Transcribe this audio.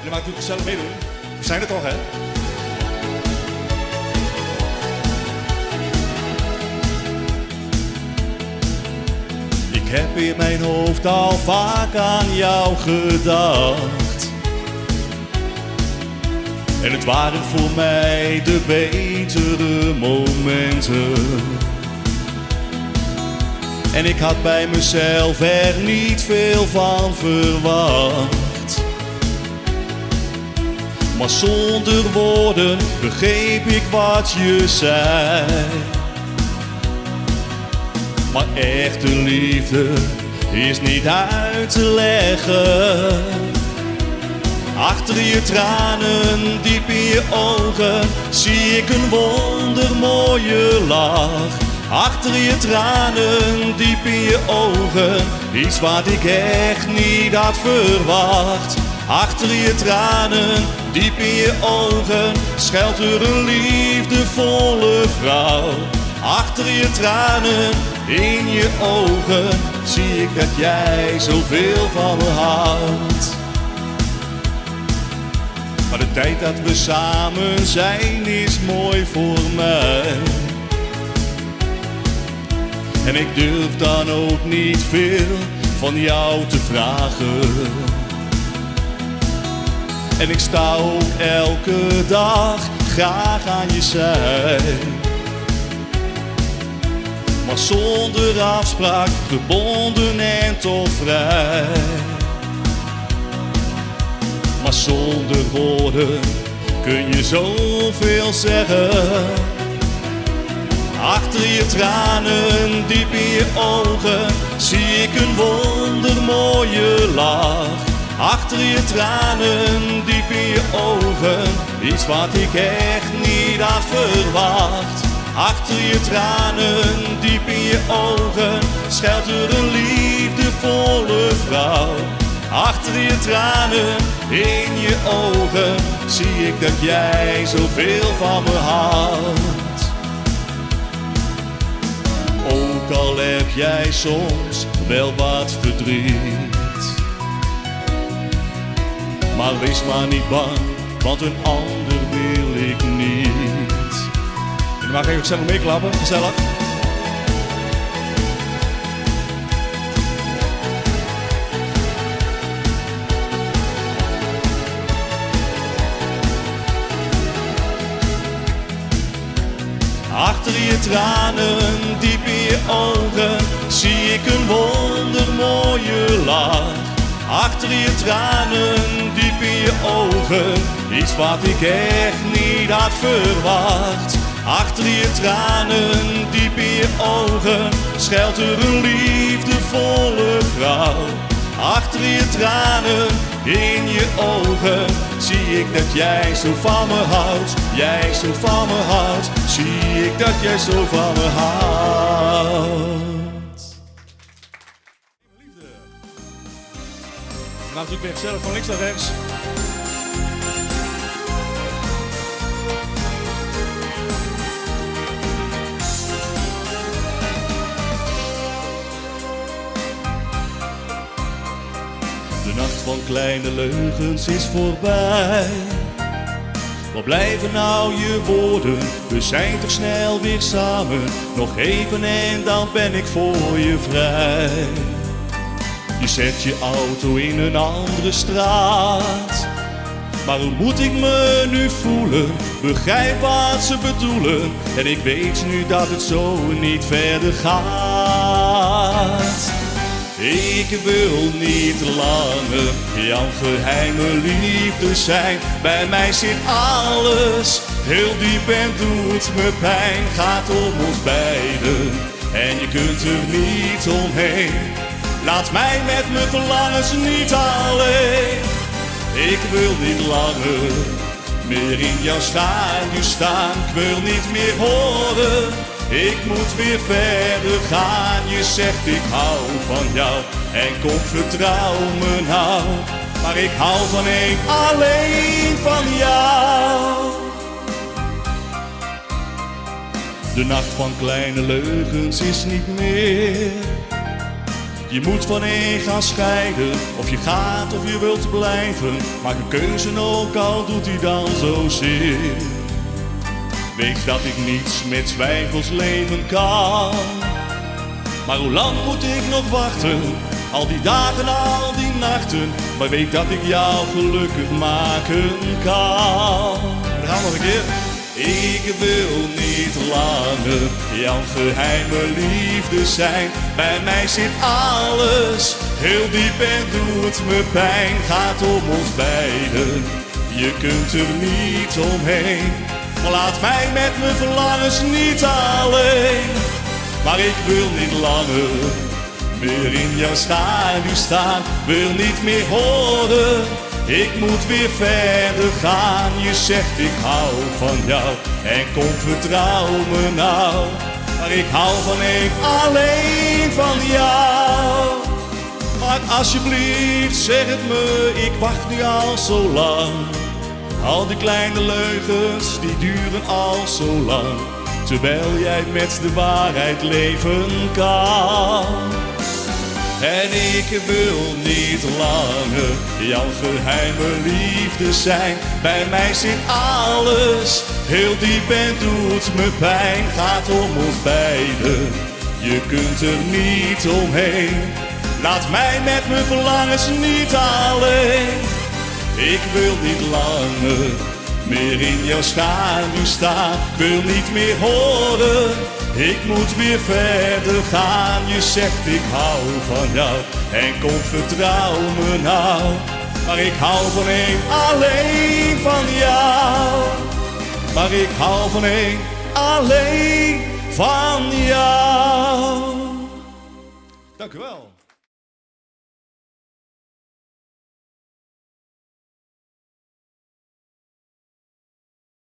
Jullie maken natuurlijk gezellig meedoen. We zijn er toch, hè? Ik heb in mijn hoofd al vaak aan jou gedacht. En het waren voor mij de betere momenten. En ik had bij mezelf er niet veel van verwacht. Maar zonder woorden begreep ik wat je zei. Maar echte liefde is niet uit te leggen. Achter je tranen, diep in je ogen, zie ik een wondermooie lach. Achter je tranen, diep in je ogen, iets wat ik echt niet had verwacht. Achter je tranen, diep in je ogen, schuilt er een liefdevolle vrouw. Achter je tranen, in je ogen, zie ik dat jij zoveel van me houdt. Maar de tijd dat we samen zijn is mooi voor mij. En ik durf dan ook niet veel van jou te vragen. En ik sta ook elke dag graag aan je zij. Maar zonder afspraak, gebonden en toch vrij. Maar zonder woorden kun je zoveel zeggen. Achter je tranen, diep in je ogen, zie ik een wondermooie lach. Achter je tranen, diep in je ogen, iets wat ik echt niet had verwacht. Achter je tranen, diep in je ogen, schuilt er een liefdevolle vrouw. Achter je tranen, in je ogen, zie ik dat jij zoveel van me houdt. Ook al heb jij soms wel wat verdriet, maar wees maar niet bang, want een ander wil ik niet. En dan mag ik gezellig meeklappen, gezellig. Achter je tranen, diep in je ogen, zie ik een wondermooie lach. Achter je tranen, diep in je ogen, iets wat ik echt niet had verwacht. Achter je tranen, diep in je ogen, schuilt er een liefdevolle vrouw. Achter je tranen, in je ogen, zie ik dat jij zo van me houdt. Jij zo van me houdt, zie ik dat jij zo van me houdt. Liefde. We gaan natuurlijk weer gezellig van links naar rechts. De nacht van kleine leugens is voorbij. Waar blijven nou je woorden? We zijn toch snel weer samen. Nog even en dan ben ik voor je vrij. Je zet je auto in een andere straat. Maar hoe moet ik me nu voelen? Begrijp wat ze bedoelen. En ik weet nu dat het zo niet verder gaat. Ik wil niet langer jouw geheime liefde zijn. Bij mij zit alles heel diep en doet me pijn. Gaat om ons beiden en je kunt er niet omheen. Laat mij met mijn verlangens niet alleen. Ik wil niet langer meer in jouw schaduw staan. Ik wil niet meer horen, ik moet weer verder gaan. Je zegt ik hou van jou en kom vertrouw me nou. Maar ik hou van één, alleen van jou. De nacht van kleine leugens is niet meer. Je moet van één gaan scheiden, of je gaat of je wilt blijven. Maak een keuze ook al doet die dan zo zeer. Weet dat ik niets met twijfels leven kan. Maar hoe lang moet ik nog wachten? Al die dagen, al die nachten. Maar weet dat ik jou gelukkig maken kan. Dan gaan we nog een keer. Ik wil niet langer jouw geheime liefde zijn. Bij mij zit alles heel diep en doet me pijn. Gaat om ons beiden, je kunt er niet omheen. Maar laat mij met mijn verlangens niet alleen. Maar ik wil niet langer meer in jouw schaduw staan. Wil niet meer horen, ik moet weer verder gaan. Je zegt ik hou van jou en kom vertrouw me nou. Maar ik hou van één, alleen van jou. Maar alsjeblieft zeg het me, ik wacht nu al zo lang. Al die kleine leugens die duren al zo lang. Terwijl jij met de waarheid leven kan. En ik wil niet langer jouw geheime liefde zijn. Bij mij zit alles heel diep en doet me pijn. Gaat om ons beiden, je kunt er niet omheen. Laat mij met mijn verlangens niet alleen. Ik wil niet langer meer in jouw schaduw staan. Ik wil niet meer horen, ik moet weer verder gaan. Je zegt ik hou van jou en kom vertrouw me nou. Maar ik hou van één, alleen van jou. Maar ik hou van één, alleen van jou. Dank u wel.